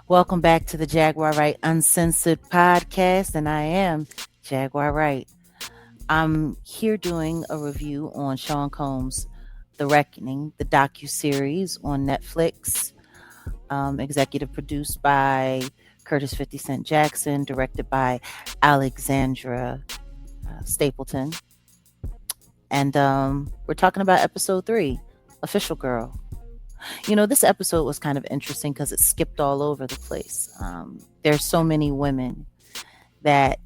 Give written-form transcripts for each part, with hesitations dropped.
Welcome back to the Jaguar Wright Uncensored podcast, and I am Jaguar Wright. I'm here doing a review on Sean Combs' The Reckoning, the docu-series on Netflix, executive produced by Curtis 50 Cent Jackson, directed by Alexandra Stapleton. And we're talking about episode 3, Official Girl. This episode was kind of interesting because it skipped all over the place. There's so many women that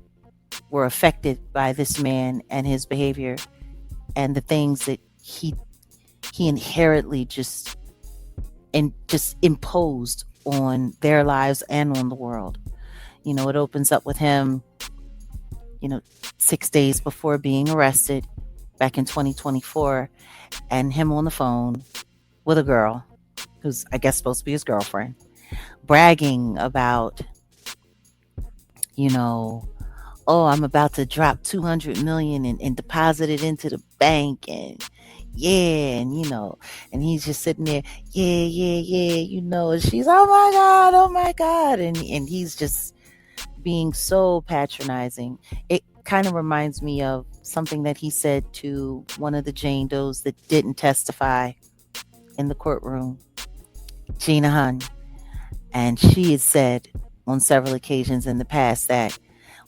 were affected by this man and his behavior and the things that he inherently just imposed on their lives and on the world. It opens up with him, 6 days before being arrested back in 2024, and him on the phone with a girl who's, I guess, supposed to be his girlfriend, bragging about, oh, I'm about to drop 200 million and deposit it into the bank, and and he's just sitting there, and she's, oh my God, and he's just being so patronizing. It kind of reminds me of something that he said to one of the Jane Does that didn't testify in the courtroom, Gina Hunn. And she had said on several occasions in the past that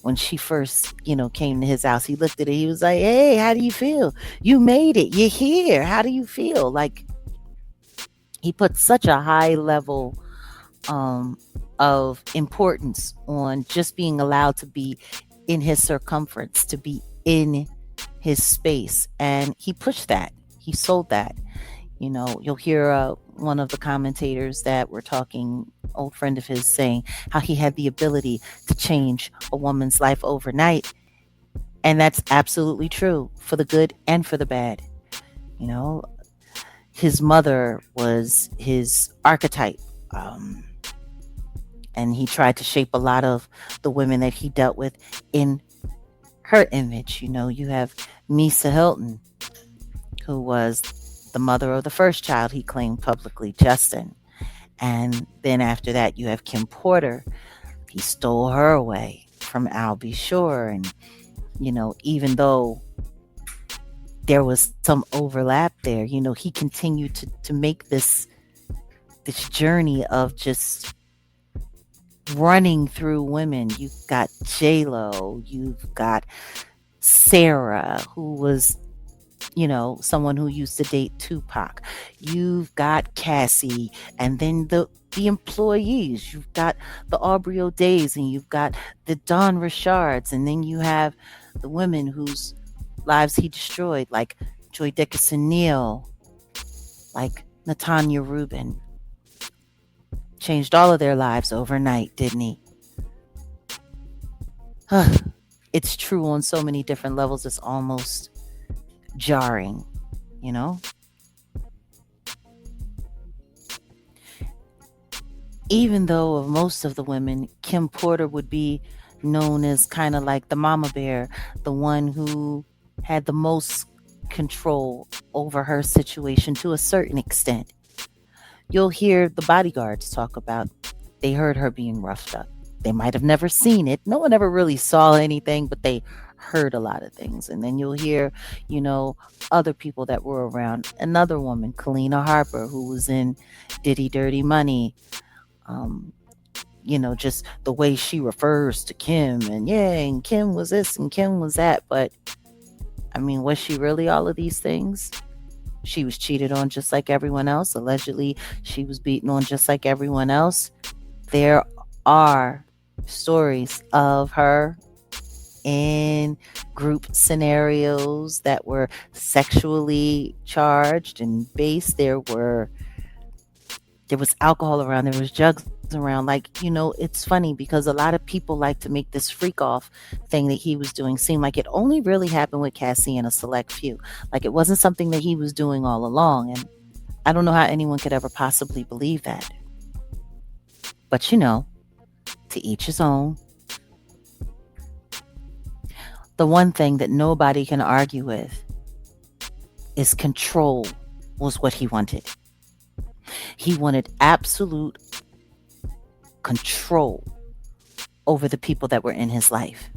when she first, came to his house, he looked at her, he was like, hey, how do you feel? You made it. You're here. How do you feel? Like, he put such a high level of importance on just being allowed to be in his circumference, to be in his space. And he pushed that. He sold that. You'll hear one of the commentators that were talking, old friend of his, saying how he had the ability to change a woman's life overnight. And that's absolutely true, for the good and for the bad. His mother was his archetype. And he tried to shape a lot of the women that he dealt with in her image. You have Misa Hilton, who was the mother of the first child he claimed publicly, Justin. And then after that, you have Kim Porter. He stole her away from Al B. Shore. And, even though there was some overlap there, he continued to make this journey of just running through women. You've got J-Lo, you've got Sarah, who was, someone who used to date Tupac. You've got Cassie, and then the employees. You've got the Aubrey O'Days, and you've got the Dawn Richards, and then you have the women whose lives he destroyed, like Joy Dickinson Neal, like Natanya Rubin. Changed all of their lives overnight, didn't he? It's true on so many different levels. It's almost jarring, Even though of most of the women, Kim Porter would be known as kind of like the mama bear, the one who had the most control over her situation to a certain extent. You'll hear the bodyguards talk about they heard her being roughed up. They might have never seen it. No one ever really saw anything, but they heard a lot of things. And then you'll hear, other people that were around. Another woman, Kalina Harper, who was in Diddy Dirty Money. Just the way she refers to Kim, and Kim was this and Kim was that. But was she really all of these things? She was cheated on just like everyone else. Allegedly, she was beaten on just like everyone else. There are stories of her in group scenarios that were sexually charged and based. There was alcohol around. There was drugs around. It's funny because a lot of people like to make this freak off thing that he was doing seem like it only really happened with Cassie and a select few. Like it wasn't something that he was doing all along. And I don't know how anyone could ever possibly believe that. But to each his own. The one thing that nobody can argue with is control was what he wanted. He wanted absolute control over the people that were in his life.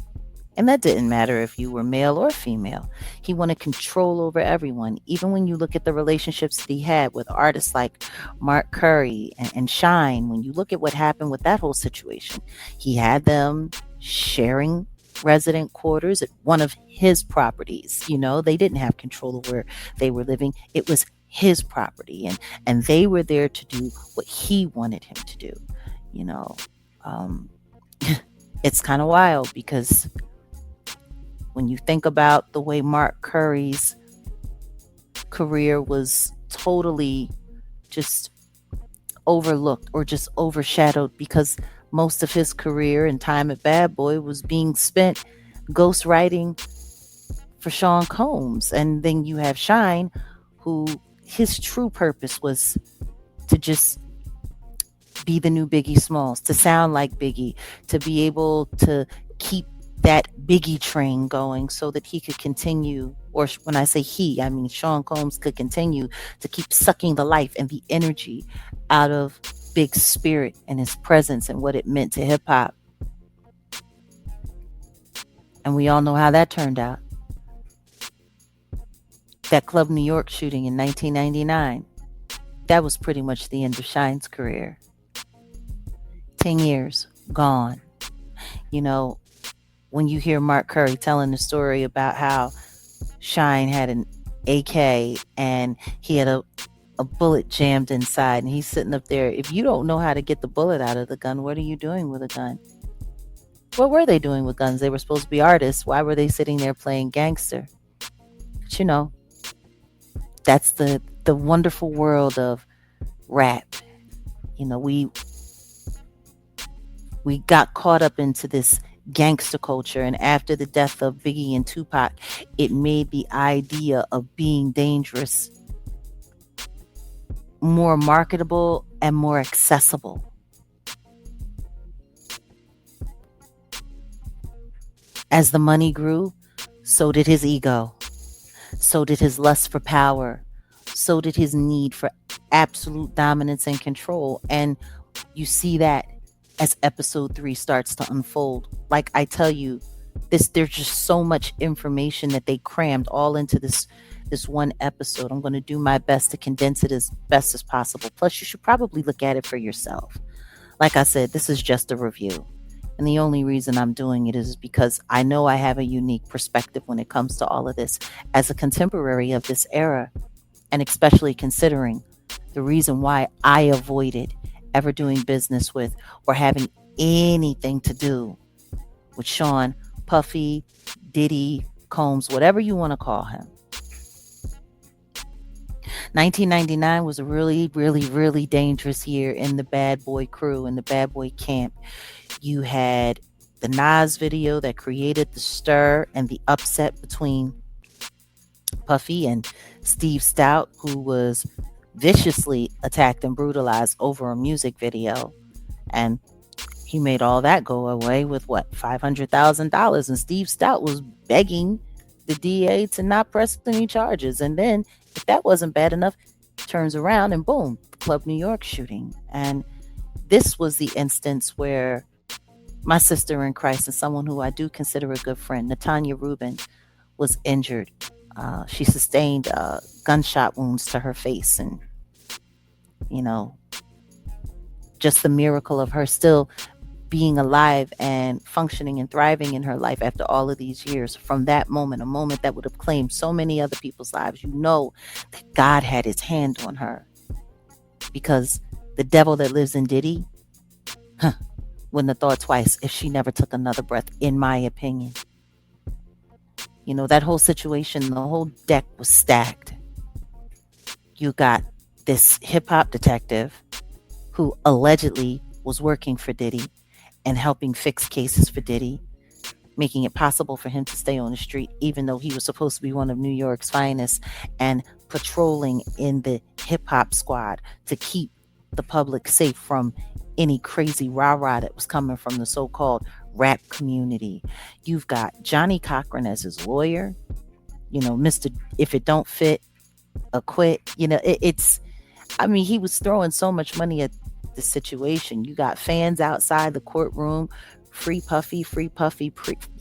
And that didn't matter if you were male or female. He wanted control over everyone. Even when you look at the relationships that he had with artists like Mark Curry and Shine, when you look at what happened with that whole situation, he had them sharing resident quarters at one of his properties. They didn't have control of where they were living. It was his property, and they were there to do what he wanted him to do. Um, it's kind of wild because when you think about the way Mark Curry's career was totally just overlooked or just overshadowed, because most of his career and time at Bad Boy was being spent ghostwriting for Sean Combs. And then you have Shine, who his true purpose was to just be the new Biggie Smalls, to sound like Biggie, to be able to keep that Biggie train going so that he could continue, or when I say he, I mean Sean Combs could continue to keep sucking the life and the energy out of Big's spirit and his presence and what it meant to hip hop. And we all know how that turned out. That Club New York shooting in 1999, that was pretty much the end of Shine's career. 10 years gone. When you hear Mark Curry telling the story about how Shine had an AK and he had a bullet jammed inside, and he's sitting up there. If you don't know how to get the bullet out of the gun, what are you doing with a gun? What were they doing with guns? They were supposed to be artists. Why were they sitting there playing gangster? But that's the wonderful world of rap. We got caught up into this gangster culture, and after the death of Biggie and Tupac, it made the idea of being dangerous more marketable and more accessible. As the money grew, so did his ego, so did his lust for power, so did his need for absolute dominance and control. And you see that as episode 3 starts to unfold. Like I tell you, there's just so much information that they crammed all into this one episode. I'm going to do my best to condense it as best as possible. Plus, you should probably look at it for yourself. Like I said, this is just a review. And the only reason I'm doing it is because I know I have a unique perspective when it comes to all of this as a contemporary of this era, and especially considering the reason why I avoided ever doing business with or having anything to do with Sean, Puffy, Diddy, Combs, whatever you want to call him. 1999 was a really, really, really dangerous year in the Bad Boy crew, in the Bad Boy camp. You had the Nas video that created the stir and the upset between Puffy and Steve Stout, who was viciously attacked and brutalized over a music video. And he made all that go away with $500,000. And Steve Stout was begging the DA to not press any charges. And then, if that wasn't bad enough, turns around and boom, Club New York shooting. And this was the instance where my sister in Christ and someone who I do consider a good friend, Natanya Rubin, was injured. She sustained gunshot wounds to her face. And, just the miracle of her still being alive and functioning and thriving in her life after all of these years. From that moment, a moment that would have claimed so many other people's lives, that God had his hand on her. Because the devil that lives in Diddy wouldn't have thought twice if she never took another breath, in my opinion. That whole situation, the whole deck was stacked. You got this hip-hop detective who allegedly was working for Diddy and helping fix cases for Diddy, making it possible for him to stay on the street, even though he was supposed to be one of New York's finest, and patrolling in the hip-hop squad to keep the public safe from any crazy rah-rah that was coming from the so-called rap community. You've got Johnny Cochran as his lawyer, Mr. If it don't fit, acquit. He was throwing so much money at the situation. You got fans outside the courtroom, free Puffy, free Puffy.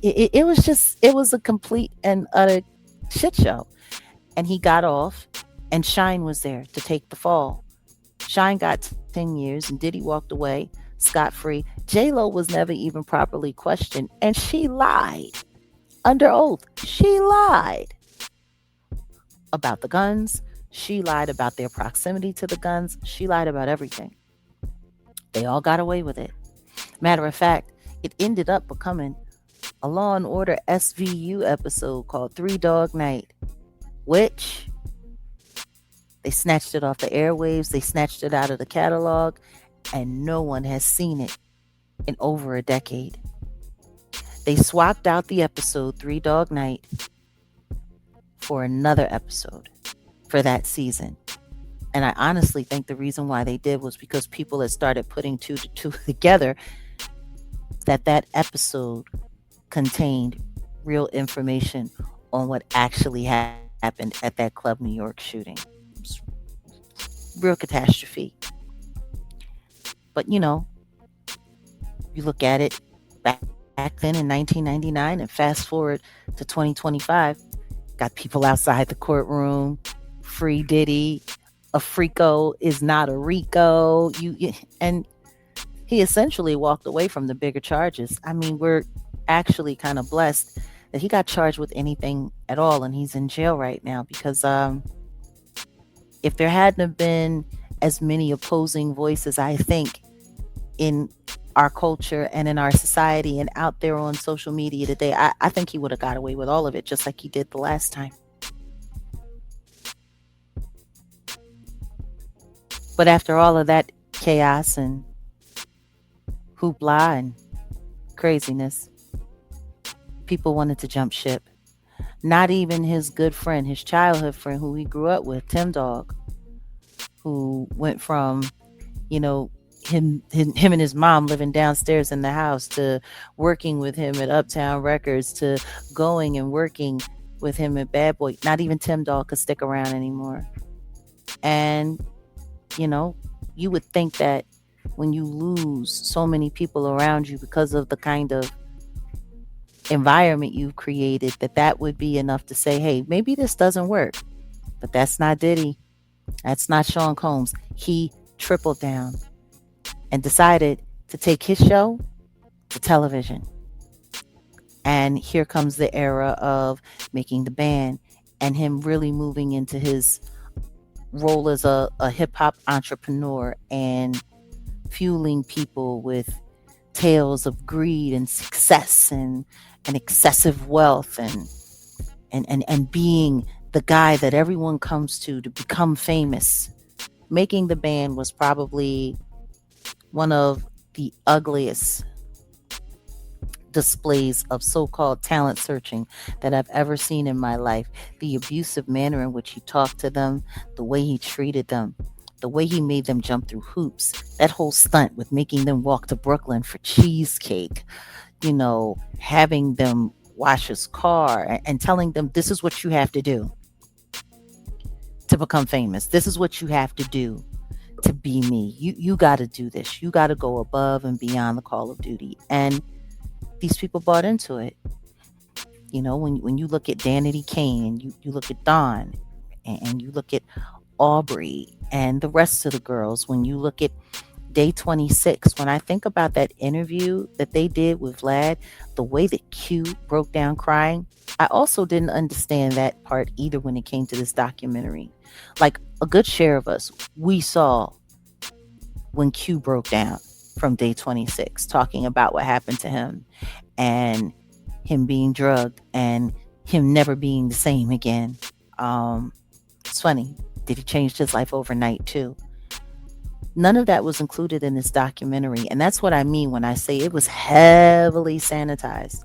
It was just, it was a complete and utter shit show. And he got off, and Shine was there to take the fall. Shine got 10 years, and Diddy walked away scot free. J-Lo was never even properly questioned, and she lied under oath. She lied about the guns. She lied about their proximity to the guns. She lied about everything. They all got away with it. Matter of fact, it ended up becoming a Law and Order SVU episode called Three Dog Night, which they snatched it off the airwaves, they snatched it out of the catalog, and no one has seen it in over a decade. They swapped out the episode Three Dog Night for another episode for that season. And I honestly think the reason why they did was because people had started putting two to two together, that episode contained real information on what actually happened at that Club New York shooting. Real catastrophe. But you look at it back then in 1999 and fast forward to 2025, got people outside the courtroom, free Diddy, a Frico is not a Rico. And he essentially walked away from the bigger charges. I mean, we're actually kind of blessed that he got charged with anything at all, and he's in jail right now because if there hadn't have been as many opposing voices, I think, in our culture and in our society and out there on social media today, I think he would have got away with all of it, just like he did the last time. But after all of that chaos and hoopla and craziness, people wanted to jump ship. Not even his good friend, his childhood friend who he grew up with, Tim Dog, who went from, him and his mom living downstairs in the house to working with him at Uptown Records to going and working with him at Bad Boy. Not even Tim Dog could stick around anymore. And, you would think that when you lose so many people around you because of the kind of environment you've created, that would be enough to say, hey, maybe this doesn't work. But that's not Diddy. That's not Sean Combs. He tripled down and decided to take his show to television. And here comes the era of making the band and him really moving into his role as a hip-hop entrepreneur and fueling people with tales of greed and success and excessive wealth and being the guy that everyone comes to become famous. Making the Band was probably one of the ugliest displays of so-called talent searching that I've ever seen in my life. The abusive manner in which he talked to them, the way he treated them, the way he made them jump through hoops, that whole stunt with making them walk to Brooklyn for cheesecake, having them wash his car and telling them this is what you have to do to become famous. This is what you have to do to be me. You got to do this. You got to go above and beyond the call of duty. And these people bought into it. When you look at Danity Kane and you look at Dawn and you look at Aubrey and the rest of the girls, when you look at Day 26, when I think about that interview that they did with Vlad, the way that Q broke down crying, I also didn't understand that part either when it came to this documentary. Like a good share of us, we saw when Q broke down from Day 26, talking about what happened to him and him being drugged and him never being the same again. It's funny. Did he change his life overnight too? None of that was included in this documentary. And that's what I mean when I say it was heavily sanitized.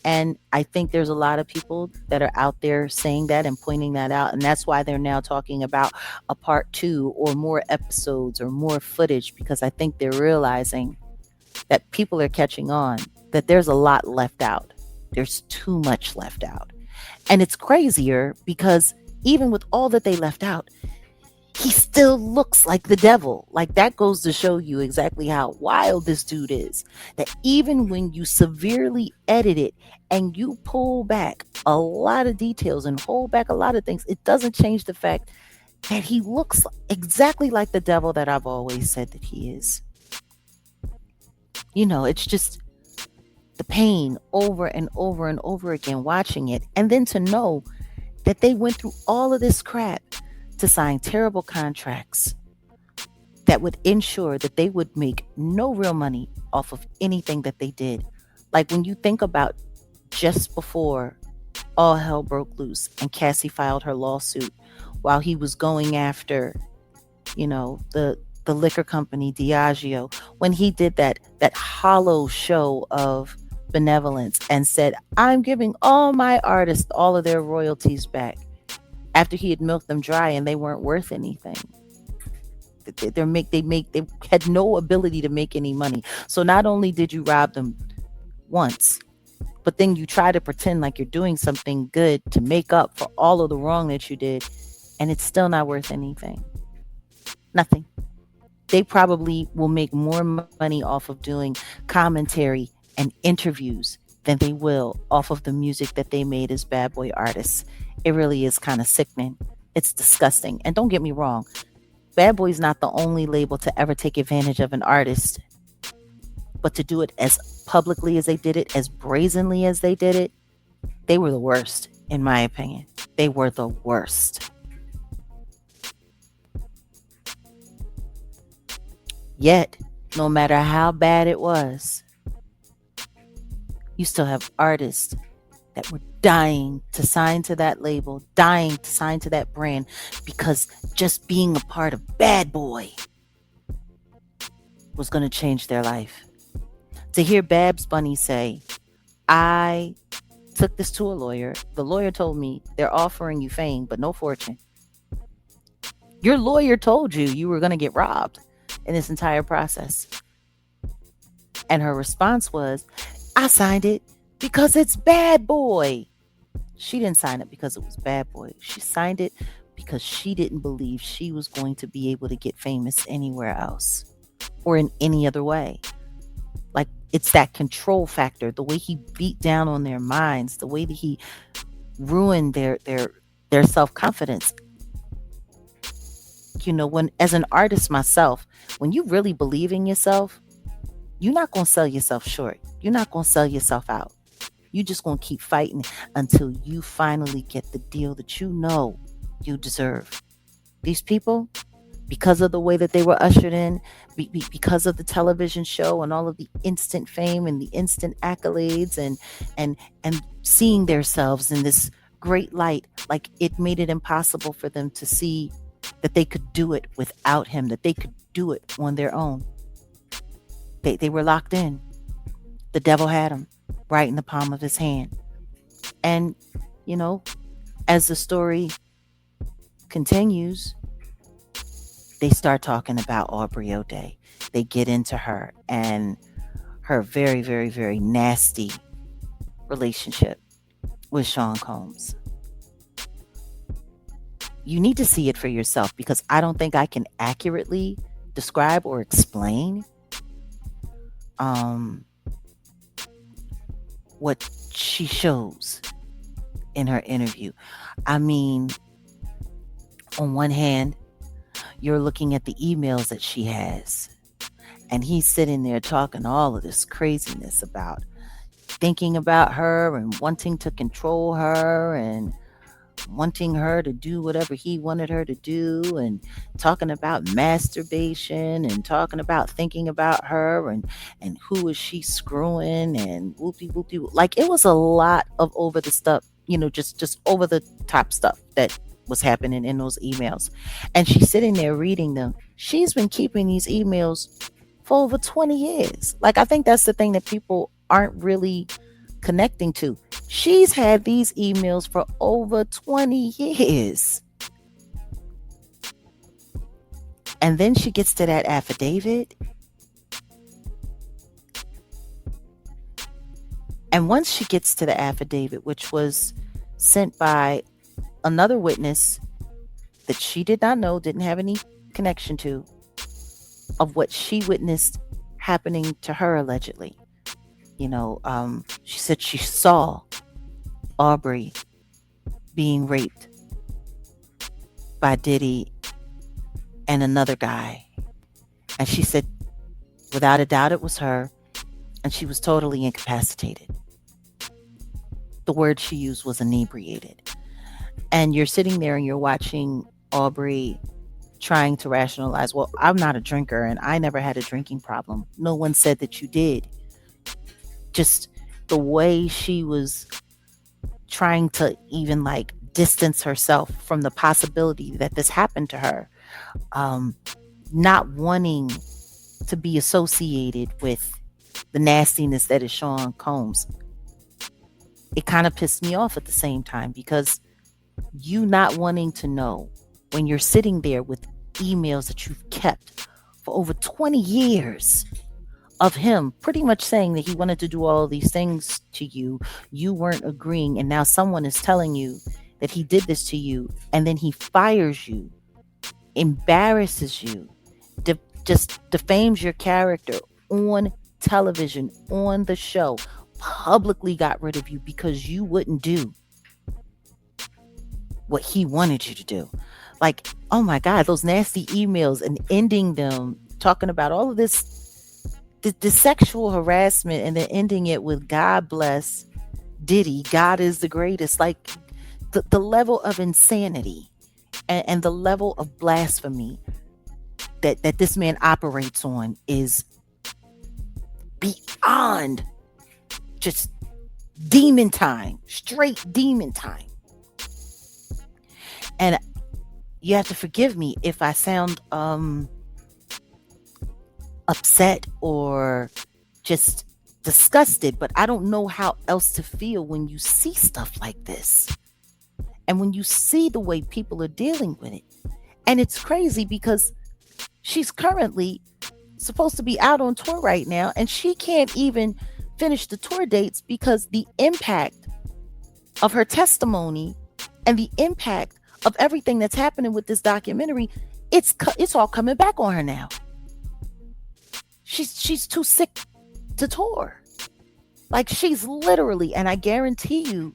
And I think there's a lot of people that are out there saying that and pointing that out. And that's why they're now talking about a part 2 or more episodes or more footage, because I think they're realizing that people are catching on, that there's a lot left out. There's too much left out. And it's crazier because even with all that they left out, he still looks like the devil. Like, that goes to show you exactly how wild this dude is. That even when you severely edit it and you pull back a lot of details and hold back a lot of things, it doesn't change the fact that he looks exactly like the devil that I've always said that he is. It's just the pain over and over and over again watching it. And then to know that they went through all of this crap to sign terrible contracts that would ensure that they would make no real money off of anything that they did. Like, when you think about just before all hell broke loose and Cassie filed her lawsuit while he was going after, the liquor company Diageo, when he did that hollow show of benevolence and said, I'm giving all my artists all of their royalties back, after he had milked them dry and they weren't worth anything. They had no ability to make any money. So not only did you rob them once, but then you try to pretend like you're doing something good to make up for all of the wrong that you did, and it's still not worth anything. Nothing. They probably will make more money off of doing commentary and interviews than they will off of the music that they made as bad boy artists. It really is kind of sickening. It's disgusting. And don't get me wrong, Bad Boy's not the only label to ever take advantage of an artist. But to do it as publicly as they did it, as brazenly as they did it, they were the worst, in my opinion. They were the worst. Yet, no matter how bad it was, you still have artists that were dying to sign to that label, dying to sign to that brand, because just being a part of Bad Boy was going to change their life. To hear Babs Bunny say, I took this to a lawyer. The lawyer told me they're offering you fame, but no fortune. Your lawyer told you were going to get robbed in this entire process. And her response was, I signed it because it's Bad Boy. She didn't sign it because it was Bad Boy. She signed it because she didn't believe she was going to be able to get famous anywhere else or in any other way. Like, it's that control factor, the way he beat down on their minds, the way that he ruined their self-confidence. When, as an artist myself, when you really believe in yourself, you're not going to sell yourself short. You're not going to sell yourself out. You're just going to keep fighting until you finally get the deal that you know you deserve. These people, because of the way that they were ushered in, because of the television show and all of the instant fame and the instant accolades and seeing themselves in this great light, like, it made it impossible for them to see that they could do it without him, that they could do it on their own. They were locked in. The devil had them right in the palm of his hand. And, as the story continues, they start talking about Aubrey O'Day. They get into her and her very, very, very nasty relationship with Sean Combs. You need to see it for yourself, because I don't think I can accurately describe or explain what she shows in her interview. I mean, on one hand, you're looking at the emails that she has, and he's sitting there talking all of this craziness about thinking about her and wanting to control her and wanting her to do whatever he wanted her to do, and talking about masturbation and talking about thinking about her and who is she screwing and whoopie. Like, it was a lot of over the stuff, just over the top stuff that was happening in those emails. And she's sitting there reading them. She's been keeping these emails for over 20 years. Like, I think that's the thing that people aren't really connecting to. She's had these emails for over 20 years. And then she gets to that affidavit. And once she gets to the affidavit, which was sent by another witness that she did not know, didn't have any connection to, of what she witnessed happening to her allegedly. She said she saw Aubrey being raped by Diddy and another guy. And she said, without a doubt, it was her. And she was totally incapacitated. The word she used was inebriated. And you're sitting there and you're watching Aubrey trying to rationalize, well, I'm not a drinker and I never had a drinking problem. No one said that you did. Just the way she was trying to even like distance herself from the possibility that this happened to her, not wanting to be associated with the nastiness that is Sean Combs. It kind of pissed me off at the same time, because you not wanting to know when you're sitting there with emails that you've kept for over 20 years of him pretty much saying that he wanted to do all these things to you, you weren't agreeing, and now someone is telling you that he did this to you, and then he fires you, embarrasses you, just defames your character on television, on the show, publicly got rid of you because you wouldn't do what he wanted you to do. Like, oh my God, those nasty emails, and ending them talking about all of this, the sexual harassment, and then ending it with God bless Diddy, God is the greatest. Like the level of insanity and the level of blasphemy that this man operates on is beyond just demon time, straight demon time. And you have to forgive me if I sound upset or just disgusted, but I don't know how else to feel when you see stuff like this, and when you see the way people are dealing with it. And it's crazy because she's currently supposed to be out on tour right now, and she can't even finish the tour dates because the impact of her testimony and the impact of everything that's happening with this documentary, it's all coming back on her now. She's too sick to tour. Like, she's literally, and I guarantee you,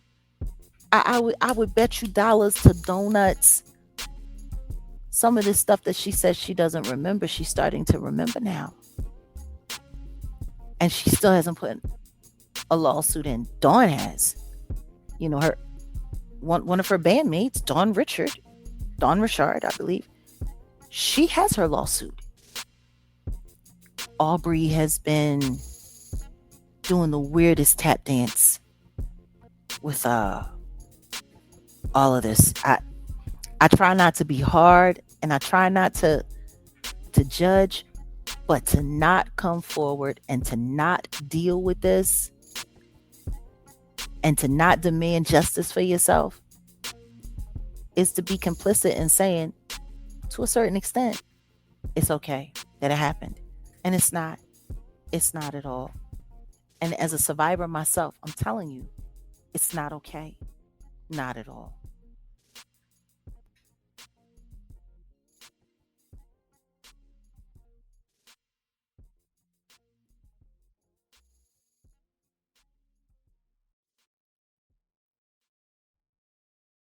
I would bet you dollars to donuts, some of this stuff that she says she doesn't remember, she's starting to remember now. And she still hasn't put a lawsuit in. Dawn has. Her one of her bandmates, Dawn Richard, I believe, she has her lawsuit. Aubrey has been doing the weirdest tap dance with all of this. I try not to be hard, and I try not to judge, but to not come forward and to not deal with this and to not demand justice for yourself is to be complicit in saying, to a certain extent, it's okay that it happened. And it's not. It's not at all. And as a survivor myself, I'm telling you, it's not okay. Not at all.